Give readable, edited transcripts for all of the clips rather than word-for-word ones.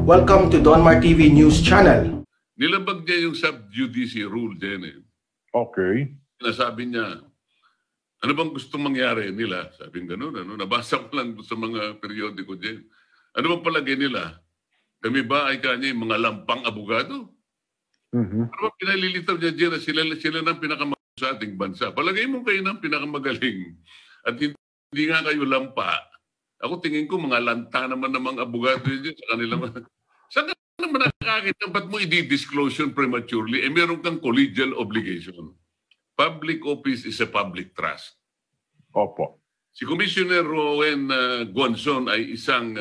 Welcome to Donmar TV News Channel. Nilabag niya yung sub-judice rule dyan eh. Okay. Nasabi niya, ano bang gusto mangyari nila? Sabi nga gano'n, ano? Nabasa ko lang sa mga periodiko dyan. Ano bang palagay nila? Kami ba ay kanya yung mga lampang abogado? Ano ba pinalilitaw niya dyan na sila ng pinakamagaling sa ating bansa? Palagay mo kayo ng pinakamagaling at hindi nga kayo lampa. Ako tingin ko mga lanta naman ng mga abogado dyan sa kanilang... Saan ka naman nakakita? Ba't mo i-disclose yun prematurely? Eh meron kang collegial obligation. Public office is a public trust. Opo. Si Commissioner Rowen Guanzon ay isang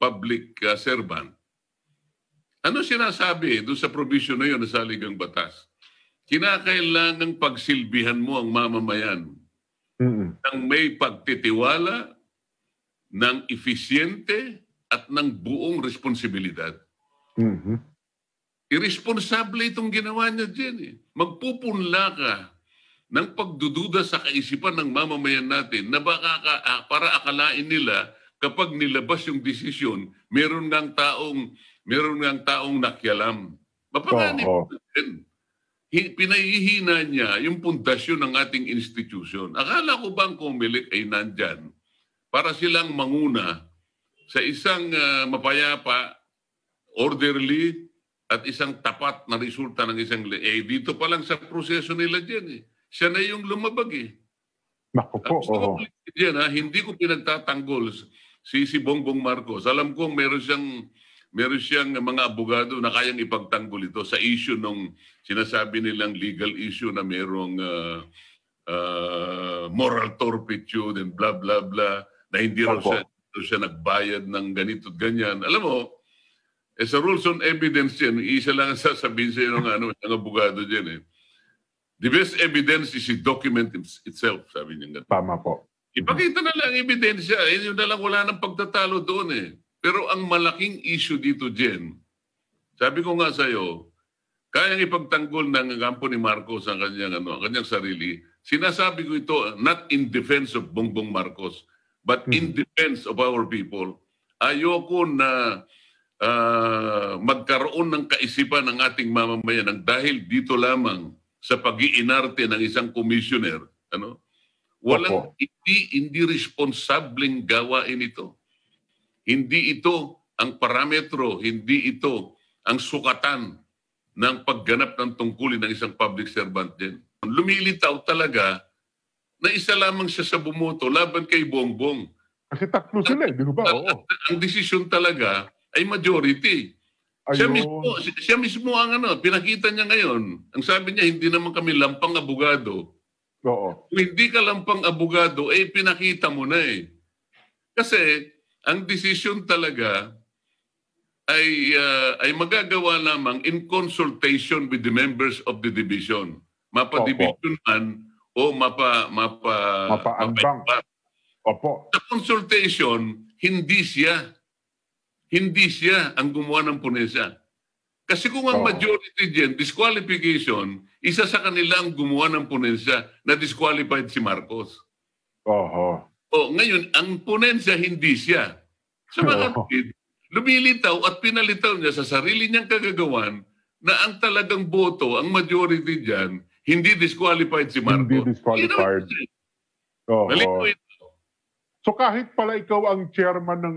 public servant. Ano sinasabi doon sa provision na yun sa saligang batas? Kinakailangang pagsilbihan mo ang mamamayan ng may pagtitiwala, ng eficiente, at ng buong responsibilidad. Irresponsable itong ginawa niya dyan eh. Magpupunla ka ng pagdududa sa kaisipan ng mamamayan natin na baka para akalain nila kapag nilabas yung desisyon, meron ngang taong nakialam. Mapanganib din. Pinahihina niya yung pundasyon ng ating institusyon. Akala ko ba ang COMELEC ay nandyan para silang manguna sa isang mapayapa, orderly, at isang tapat na resulta ng isang dito pa lang sa proseso nila dyan eh. Siya na yung lumabag eh. Naku po. Dyan, hindi ko pinagtatanggol si Bongbong Marcos. Alam ko meron siyang mga abogado na kayang ipagtanggol ito sa issue nung sinasabi nilang legal issue na merong moral turpitude and blah blah blah na hindi raw siya nagbayad ng ganito at ganyan. Alam mo, sa rules on evidence yan, isa lang ang sasabihin sa iyo ng abogado dyan eh. The best evidence is the document itself, sabi niya. Tama po. Ipakita na lang ebidensya. Yun na lang, wala nang pagtatalo doon eh. Pero ang malaking issue dito, Jen, sabi ko nga sa iyo, kayang ipagtanggol ng kampo ni Marcos ang kanyang sarili. Sinasabi ko ito, not in defense of Bongbong Marcos, but in defense of our people. Ayoko na magkaroon ng kaisipan ng ating mamamayan dahil dito lamang sa pag-iinarte ng isang commissioner, walang hindi responsableng gawain ito. Hindi ito ang parametro, hindi ito ang sukatan ng pagganap ng tungkulin ng isang public servant din. Lumilitaw talaga na isa lamang siya sa bumoto laban kay Bongbong. Kasi tatlo sila, di ba? Ang desisyon talaga ay majority. Siya mismo ang pinakita niya ngayon. Ang sabi niya, hindi naman kami lampang abogado. Oo. Kung hindi ka lampang abogado, pinakita mo na eh. Kasi ang desisyon talaga ay magagawa lamang in consultation with the members of the division. Mapa-division man o mapa-ambang. Opo. Sa consultation, hindi siya ang gumawa ng punesya. Kasi kung ang majority dyan, disqualification, isa sa kanila ang gumawa ng ponensya na disqualified si Marcos. Ngayon, ang ponensya hindi siya. Sa mga lumilitaw at pinalitaw niya sa sarili niyang kagagawan na ang talagang boto, ang majority dyan, hindi disqualified si Marcos. Hindi disqualified. Malito ito. So kahit pala ikaw ang chairman ng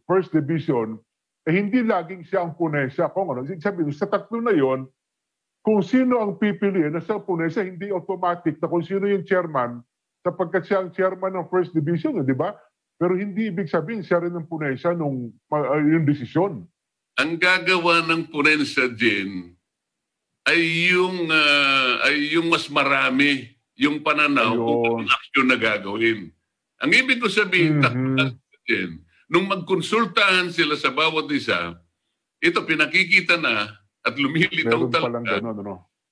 First Division, hindi laging siya ang punesya. Kung sabi, sa tatlo na yon, kung sino ang pipiliin na sa punesya, hindi automatic na kung sino yung chairman, sapagkat siya ang chairman ng First Division, di ba? Pero hindi ibig sabihin siya rin ang punesya nung yung desisyon. Ang gagawa ng punesya din ay yung mas marami yung pananaw kung aksyon na gagawin. Ang ibig ko sabihin, nung magkonsultahan sila sa bawat isa, ito pinakikita na at lumilitaw talaga.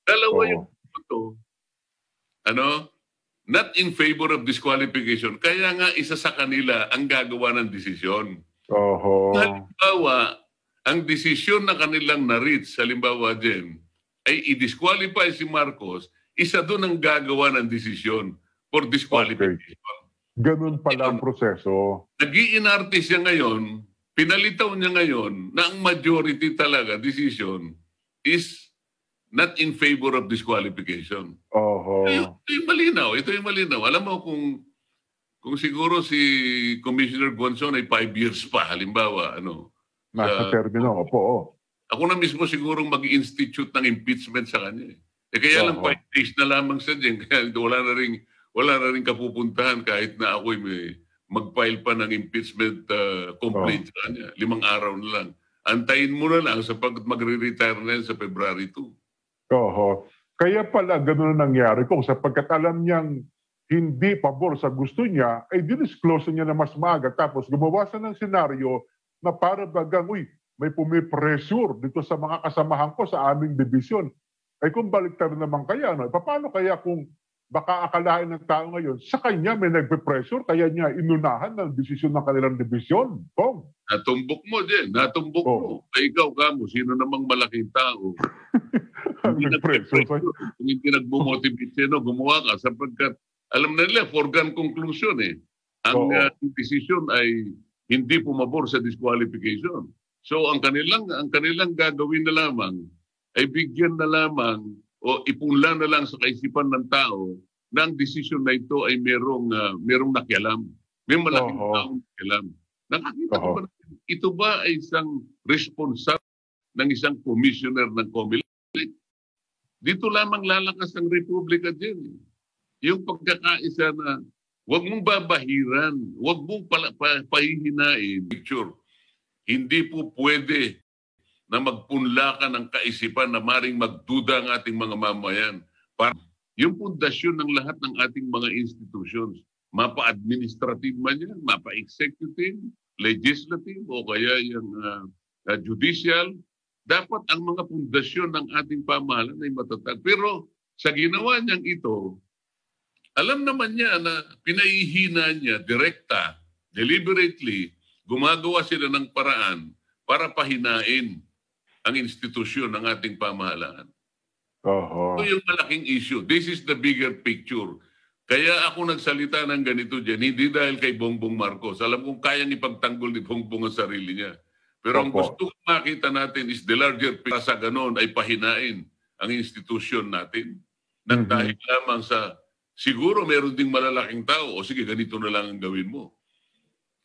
Dalawa yung ito, not in favor of disqualification. Kaya nga isa sa kanila ang gagawa ng desisyon. Halimbawa, ang desisyon na kanilang na-reach, halimbawa din, ay i-disqualify si Marcos, isa doon ang gagawa ng desisyon for disqualification. Ganun pala ang proseso. Nag-iinarte siya ngayon pinalitaw niya ngayon na ang majority talaga decision is not in favor of disqualification. Oho. Ito yung malinaw. Ito yung malinaw. Alam mo kung siguro si Commissioner Gonzon ay 5 years pa, halimbawa, Nasa termino, opo. ako na mismo siguro mag-institute ng impeachment sa kanya. Kaya lang 5 days na lamang siya dyan. Kaya wala na rin kapupuntahan kahit na ako'y may mag-file pa ng impeachment complaint sa kanya. 5 araw na lang. Antayin mo na lang sapagkat magre-retire na yan sa February 2. Oho. Kaya pala gano'n na nangyari kung sapagkat alam niyang hindi pabor sa gusto niya, ay dinisclose niya na mas maaga. Tapos gumawa siya ng senaryo na para bagang, may pumipressure dito sa mga kasamahan ko sa aming division. Ay kung baliktad naman kaya, paano kaya kung baka akalain ng tao ngayon, sa kanya may nagpe-pressure, kaya niya inunahan ng desisyon ng kanilang division. Kong. Natumbok mo din. Natumbok mo. Ay ikaw kamo, sino namang malaking tao? Hindi nag-pressure. Kung hindi nagmumotivate sino, gumawa ka sapagkat alam na nila, foregone conclusion eh. Ang decision ay hindi pumabor sa disqualification. So ang kanilang gagawin na lamang ay bigyan na lamang o ipunla na lang sa kaisipan ng tao na ang decision na ito ay merong nakialam. May malaking taong nakialam. Nakakita ko ba na ito ba ay isang responsable ng isang commissioner ng COMELEC? Dito lamang lalakas ang Republika dyan. Yung pagkakaisa na huwag mong babahiran, huwag mong pahihinain. Picture. Hindi po pwede na magpunla ka ng kaisipan na maring magduda ang ating mga mamayan. Para yung pundasyon ng lahat ng ating mga institutions, mapa-administrative man yan, mapa-executive, legislative, o kaya yung judicial, dapat ang mga pundasyon ng ating pamahalaan ay matatag. Pero sa ginawa niyang ito, alam naman niya na pinahihina niya, direkta, deliberately, gumagawa sila ng paraan para pahinain ang institusyon ng ating pamahalaan. Ito yung malaking issue. This is the bigger picture. Kaya ako nagsalita ng ganito dyan, hindi dahil kay Bongbong Marcos. Alam kong kayang ipagtanggol ni Bongbong ang sarili niya. Pero ang gusto kong makita natin is the larger picture. Sa ganon ay pahinain ang institusyon natin. Nang dahil lamang sa siguro meron ding malalaking tao, o sige, ganito na lang ang gawin mo.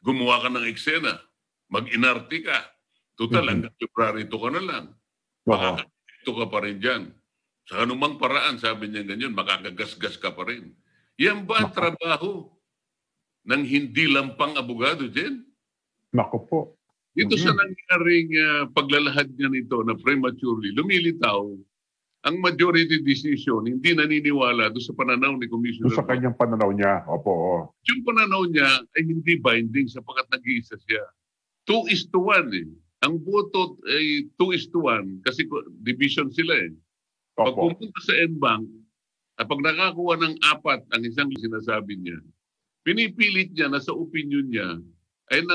Gumawa ka ng eksena, mag-inarte ka. Total, hanggang February 2 ka na lang. Makakaito ka pa rin dyan. Sa anumang paraan, sabi niya ganyan, makakagasgas ka pa rin. Yan ba ang trabaho ng hindi lampang abogado, Jen? Naku po. Dito sa nangyaring paglalahad niya nito na prematurely, lumilitaw ang majority decision, hindi naniniwala doon sa pananaw ni Commissioner. Doon sa kanyang pananaw niya, opo. Yung pananaw niya ay hindi binding sapagkat nag-iisa siya. 2:1 eh. Ang boto ay 2:1 kasi division sila eh. Pag pumunta sa NBank, pag nakakuha ng 4 ang isang sinasabi niya, pinipilit niya na sa opinion niya ay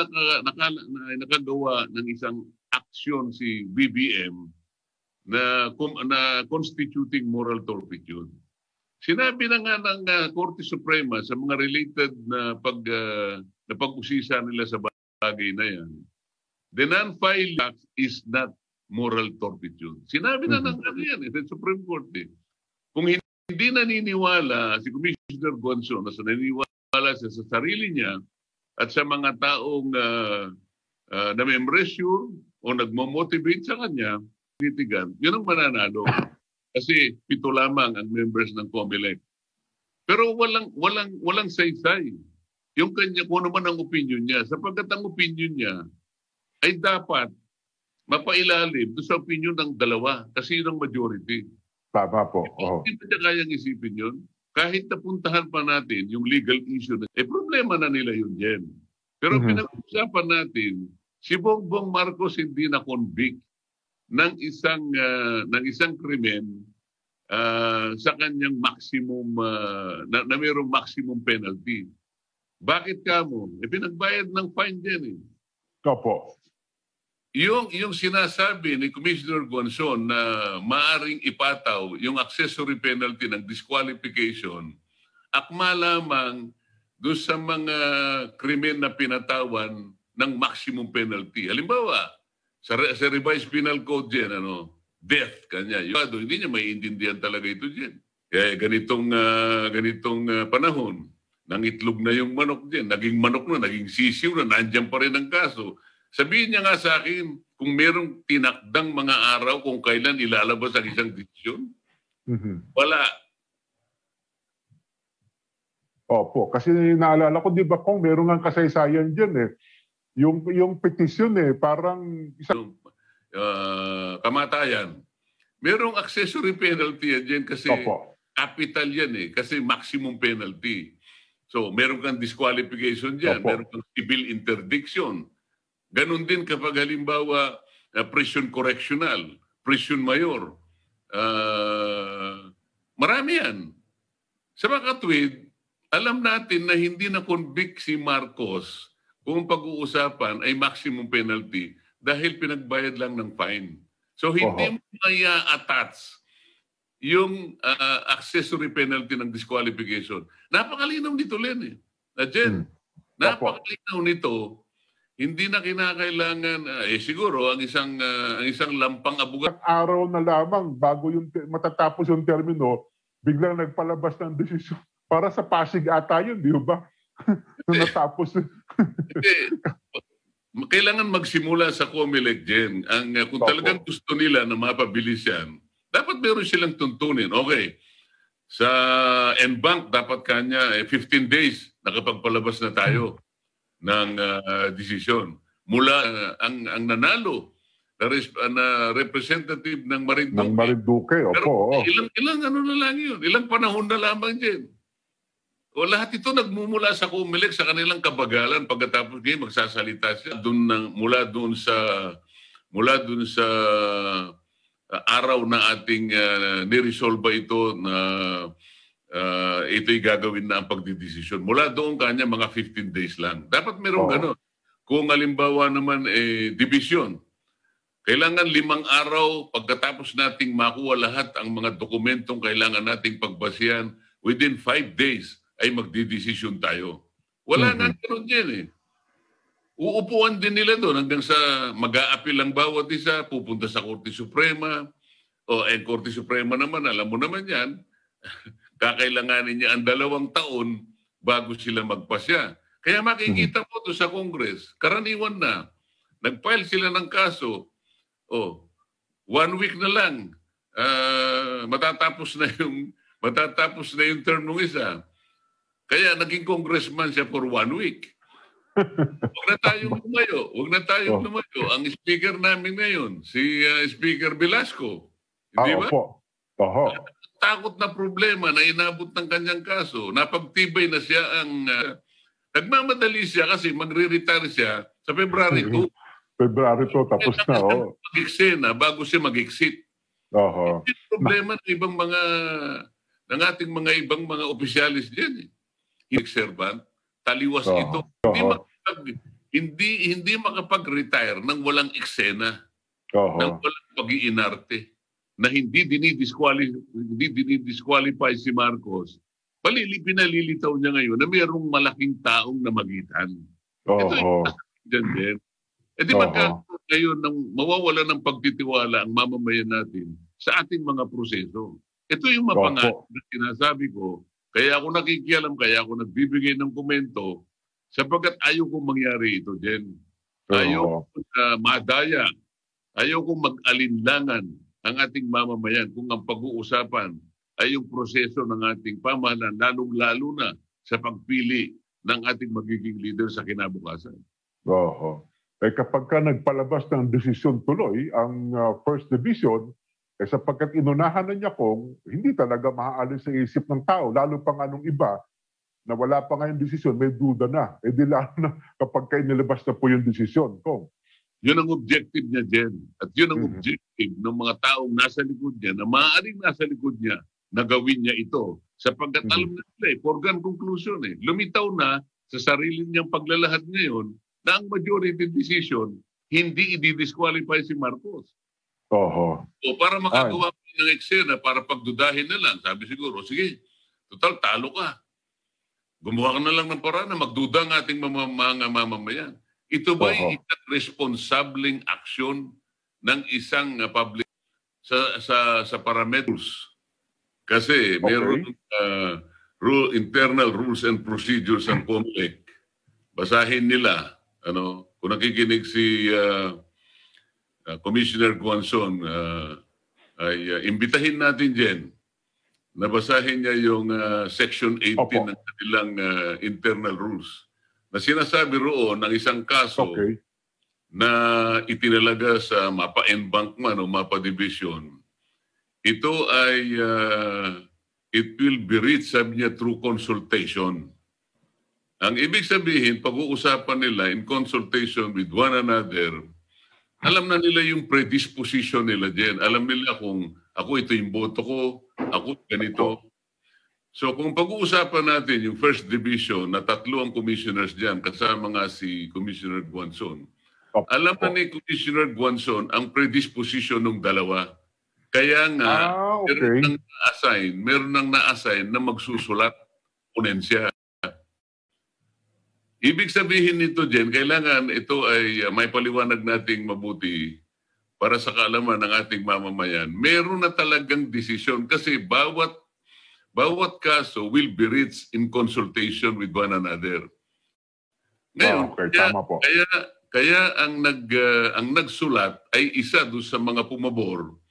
nakagawa ng isang aksyon si BBM na constituting moral turpitude. Sinabi na nga ng Korte Suprema sa mga related na pag-usisa nila sa bagay na yan, the non-file act is not moral turpitude. Sinabi na ng yan, the Supreme Court. Kung hindi naniniwala si Commissioner Gonzon na naniniwala siya sa sarili niya at sa mga taong na may pressure o nagmo-motivate sa kanya, yun ang mananalo. Kasi 7 lamang ang members ng COMELEC. Pero walang saysay. Yung kanya, kung ano man ang opinion niya, sapagkat ang opinion niya ay dapat mapailalim doon sa opinion ng dalawa kasi yun ang majority. Tama po. Hindi pa niya kayang isipin yun. Kahit napuntahan pa natin yung legal issue, problema na nila yun, Jen. Pero pinag-usapan natin, si Bongbong Marcos hindi na-convict ng isang krimen sa kanyang maximum, na mayroong maximum penalty. Bakit ka mo? Pinagbayad ng fine din eh. Opo. Yung sinasabi ni Commissioner Gonzon na maaring ipataw yung accessory penalty ng disqualification, akma lamang doon sa mga krimen na pinatawan ng maximum penalty. Halimbawa, sa revised penal code dyan, death kanya. Hindi niya maiintindihan talaga ito dyan. Kaya ganitong panahon, nangitlog na yung manok dyan. Naging manok na, naging sisiw na, nandiyan pa rin ang kaso. Sabihin niya nga sa akin, kung merong tinakdang mga araw kung kailan ilalabas ang isang desisyon, wala. Opo, kasi naalala ko, di ba kung merong ang kasaysayan dyan eh. Yung petisyon eh, parang kamatayan. Merong accessory penalty yan dyan kasi capital yan eh, kasi maximum penalty. So, meron kang disqualification dyan, meron kang civil interdiction. Ganon din kapag halimbawa prison correctional, prison mayor. Marami yan. Sa mga katwid, alam natin na hindi na convict si Marcos kung pag-uusapan ay maximum penalty dahil pinagbayad lang ng fine. So hindi mo attach yung accessory penalty ng disqualification. Napakalinaw nito, Len. Jen, napakalinaw nito. Hindi na kinakailangan, siguro, ang isang lampang abogado. Araw na lamang bago yung matatapos yung termino, biglang nagpalabas ng desisyon. Para sa Pasig ata yun, di ba? Natapos. Kailangan magsimula sa COMELEC, Jen. Kung talagang gusto nila na mapabilis yan, dapat meron silang tuntunin. Okay, sa NBank, dapat kanya 15 days nakapagpalabas na tayo ng desisyon. Mula ang nanalo na representative ng Marinduque. Ng Marinduque, opo. Ilang na lang yun. Ilang panahon na lamang dyan. O lahat ito nagmumula sa COMELEC sa kanilang kabagalan pagkatapos ngayon magsasalita siya mula doon sa araw na ating niresolve ito na ito'y gagawin na ang pagdidesisyon. Mula doon kanya mga 15 days lang. Dapat merong gano'n. Kung halimbawa naman division, kailangan 5 araw pagkatapos nating makuha lahat ang mga dokumentong kailangan nating pagbasihan, within 5 days ay magdidesisyon tayo. Wala nga gano'n dyan eh. Uupuan din nila doon hanggang sa mag-a-appeal ang bawat isa, pupunta sa Korte Suprema. Korte Suprema naman, alam mo naman yan, kakailanganin niya ang 2 taon bago sila magpasya. Kaya makikita mo doon sa Congress, karaniwan na, nag-file sila ng kaso, 1 week na lang, matatapos na yung term ng isa. Kaya naging congressman siya for 1 week. Huwag na tayong lumayo. Ang speaker namin ngayon, si Speaker Velasco. Hindi ba? Takot na problema na inabot ng kanyang kaso. Napagtibay na siya nagmamadali siya kasi magre-retire siya sa February 2. February 2, tapos na. Mag-eksena bago siya mag-exit. Hindi problema ng ating mga ibang mga opisyalis dyan. Servant, taliwas ito. Hindi makapag-retire nang walang eksena, nang walang pag-iinarte, na hindi dinidisqualify si Marcos. Pinalilitaw niya ngayon na mayroong malaking taong namagitan. Ito yung dyan din. Di magkakaroon ngayon ng mawawala ng pagtitiwala ang mamamayan natin sa ating mga proseso. Ito yung mapangat na sinasabi ko. Kaya ako nakikialam, kaya ako nagbibigay ng komento sapagkat ayaw kong mangyari ito, Jen. Ayaw kong madaya. Ayaw kong mag-alinlangan ang ating mamamayan kung ang pag-uusapan ay yung proseso ng ating pamahalaan, lalong-lalo na sa pagpili ng ating magiging leader sa kinabukasan. Kapag ka nagpalabas ng desisyon tuloy, ang First Division, sapagkat inunahan na niya kung hindi talaga maaalis sa isip ng tao, lalo pa nga nung iba na wala pa nga yung desisyon, may duda na. Di lalo na kapag kayo nilabas na po yung desisyon. Yun ang objective niya, Jen. At yun ang objective ng mga taong nasa likod niya, na maaaring nasa likod niya, na gawin niya ito. Sapagkat alam na nila foregone conclusion Lumitaw na sa sarili niyang paglalahad ngayon na ang majority decision, hindi i-disqualify si Marcos. O para makagawa ng eksena, para pagdudahin na lang, sabi siguro, sige, total, talo ka. Gumawa ka na lang ng paraan na magduda ang ating mga mamamayan. Ito ba Oho. isang responsableng aksyon ng isang public sa parameters? Kasi meron internal rules and procedures ang COMELEC. Basahin nila. Kung nakikinig si Commissioner Guanzon, ay imbitahin natin dyan. Nabasahin niya yung Section 18 Opo. ng kanilang internal rules. Na sinasabi roon ng isang kaso na itinalaga sa MAPA Embankment o MAPA Division. Ito ay it will be reached, sabi niya, through consultation. Ang ibig sabihin, pag-uusapan nila in consultation with one another, alam na nila yung predisposition nila dyan. Alam nila kung ako ito yung boto ko, ako ganito. So kung pag-uusapan natin yung First Division na 3 ang commissioners dyan, kasama nga si Commissioner Guanzon, alam na ni Commissioner Guanzon ang predisposition ng dalawa. Kaya nga, meron nang na-assign na magsusulat ponensya. Ibig sabihin nito, Jen, kailangan ito ay may paliwanag nating mabuti para sa kaalaman ng ating mamamayan. Meron na talagang desisyon kasi bawat kaso will be reached in consultation with one another. Ngayon, kaya ang nagsulat ay isa doon sa mga pumabor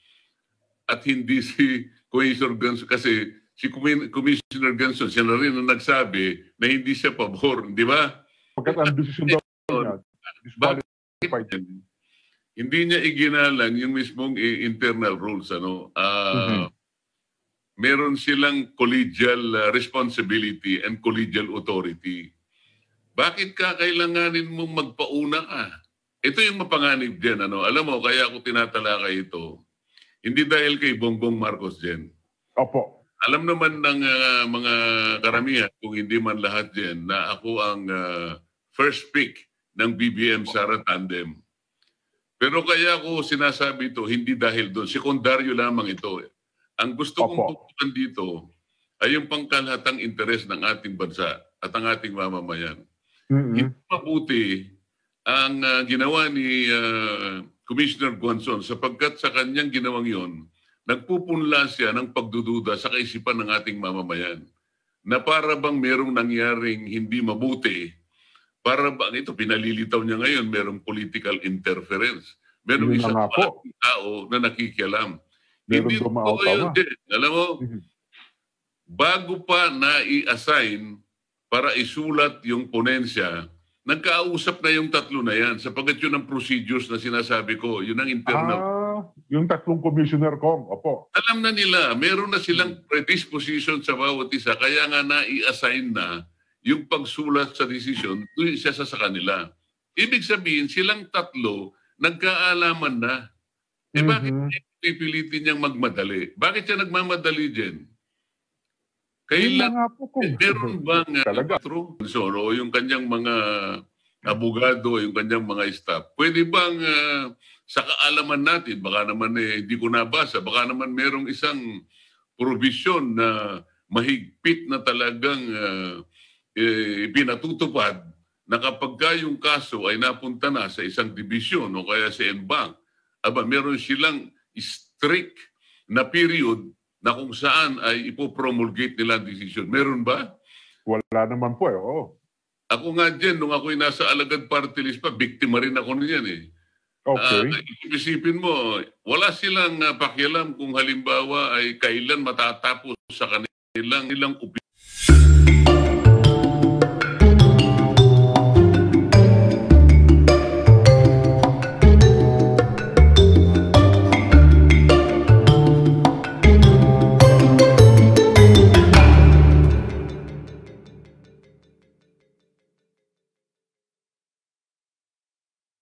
at hindi si Commissioner Guanzon kasi si Commissioner Guanzon, siya na rin ang nagsabi na hindi siya pabor, di ba? Pagkat ang desisyon daw niya, disqualified. Hindi niya iginalang yung mismong internal rules. Meron silang collegial responsibility and collegial authority. Bakit ka kailanganin mong magpauna ka? Ito yung mapanganib dyan. Alam mo, kaya ako tinatalakay ito. Hindi dahil kay Bongbong Marcos dyan. Opo. Alam naman ng mga karamihan, kung hindi man lahat dyan, na ako ang first pick ng BBM Sara Tandem. Pero kaya ako sinasabi ito, hindi dahil doon. Sekundaryo lamang ito. Ang gusto kong tutukan dito ay yung pangkalahatang interes ng ating bansa at ang ating mamamayan. Hindi mabuti ang ginawa ni Commissioner Guanzon sapagkat sa kanyang ginawang yon, nagpupunla siya ng pagdududa sa kaisipan ng ating mamamayan na para bang merong nangyaring hindi mabuti, para bang ito, pinalilitaw niya ngayon, merong political interference. Merong isang tao na nakikialam. Hindi po yun din. Alam mo, bago pa na-i-assign para isulat yung ponensya, nagkausap na yung 3 na yan sapagkat yun ang procedures na sinasabi ko. Yun ang internal. Yung 3 commissioner ko, opo. Alam na nila, meron na silang predisposition sa bawat isa. Kaya nga na-i-assign na yung pagsulat sa desisyon, doon siya sa kanila. Ibig sabihin, silang 3 nagkaalaman na. Bakit pipilitin niyang magmadali? Bakit siya nagmamadali dyan? Kailan, meron bang o yung kanyang mga abogado, yung kanyang mga staff, pwede bang sa kaalaman natin, baka naman hindi ko nabasa, baka naman merong isang provision na mahigpit na talagang pinatutupad na kapag yung kaso ay napunta na sa isang division o kaya sa Embank, meron silang strict na period na kung saan ay ipopromulgate nila ang decision. Meron ba? Wala naman po Ako nga dyan, nung ako'y nasa Alagad Party List pa, biktima rin ako niyan Isipin mo, wala silang pakialam kung halimbawa ay kailan matatapos sa kanilang opinion.